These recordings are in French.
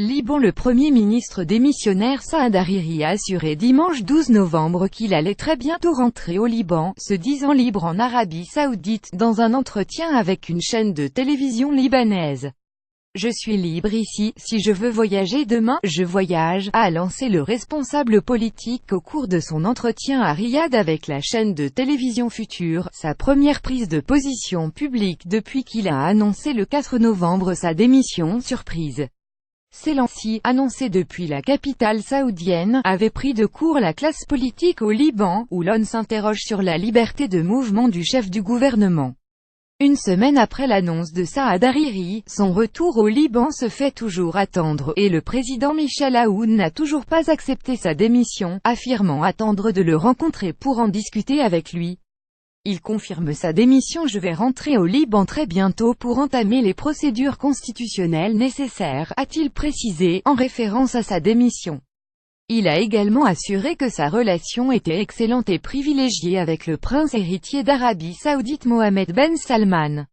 Liban. Le Premier ministre démissionnaire Saad Hariri a assuré dimanche 12 novembre qu'il allait très bientôt rentrer au Liban, se disant libre en Arabie Saoudite, dans un entretien avec une chaîne de télévision libanaise. « Je suis libre ici, si je veux voyager demain, je voyage », a lancé le responsable politique au cours de son entretien à Riyad avec la chaîne de télévision Futur, sa première prise de position publique depuis qu'il a annoncé le 4 novembre sa démission surprise. Celle-ci, annoncée depuis la capitale saoudienne, avait pris de court la classe politique au Liban, où l'on s'interroge sur la liberté de mouvement du chef du gouvernement. Une semaine après l'annonce de Saad Hariri, son retour au Liban se fait toujours attendre, et le président Michel Aoun n'a toujours pas accepté sa démission, affirmant attendre de le rencontrer pour en discuter avec lui. Il confirme sa démission. « Je vais rentrer au Liban très bientôt pour entamer les procédures constitutionnelles nécessaires », a-t-il précisé, en référence à sa démission. Il a également assuré que sa relation était excellente et privilégiée avec le prince héritier d'Arabie Saoudite Mohammed Ben Salman.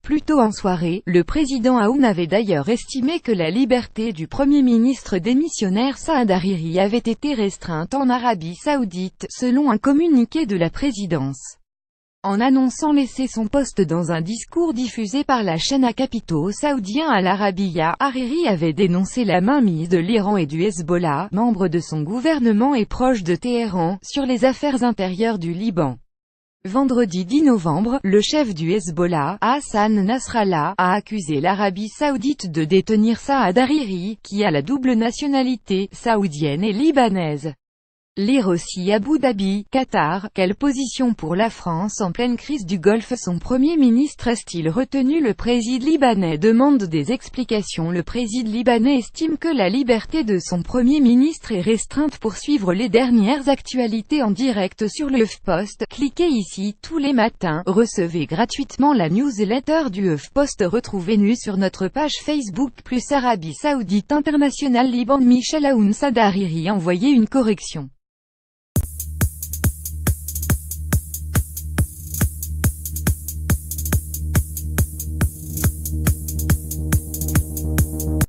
Plus tôt en soirée, le président Aoun avait d'ailleurs estimé que la liberté du Premier ministre démissionnaire Saad Hariri avait été restreinte en Arabie Saoudite, selon un communiqué de la présidence. En annonçant laisser son poste dans un discours diffusé par la chaîne à capitaux saoudiens Al Arabiya, Hariri avait dénoncé la mainmise de l'Iran et du Hezbollah, membres de son gouvernement et proches de Téhéran, sur les affaires intérieures du Liban. Vendredi 10 novembre, le chef du Hezbollah, Hassan Nasrallah, a accusé l'Arabie Saoudite de détenir Saad Hariri, qui a la double nationalité, saoudienne et libanaise. Lire aussi Abu Dhabi, Qatar, quelle position pour la France en pleine crise du Golfe? Son Premier ministre est-il retenu? Le président libanais demande des explications. Le président libanais estime que la liberté de son Premier ministre est restreinte. Pour suivre les dernières actualités en direct sur le HuffPost, cliquez ici. Tous les matins, recevez gratuitement la newsletter du HuffPost. Retrouvez-nous sur notre page Facebook + Arabie Saoudite International Liban. Michel Aoun. Saad Hariri envoyé une correction.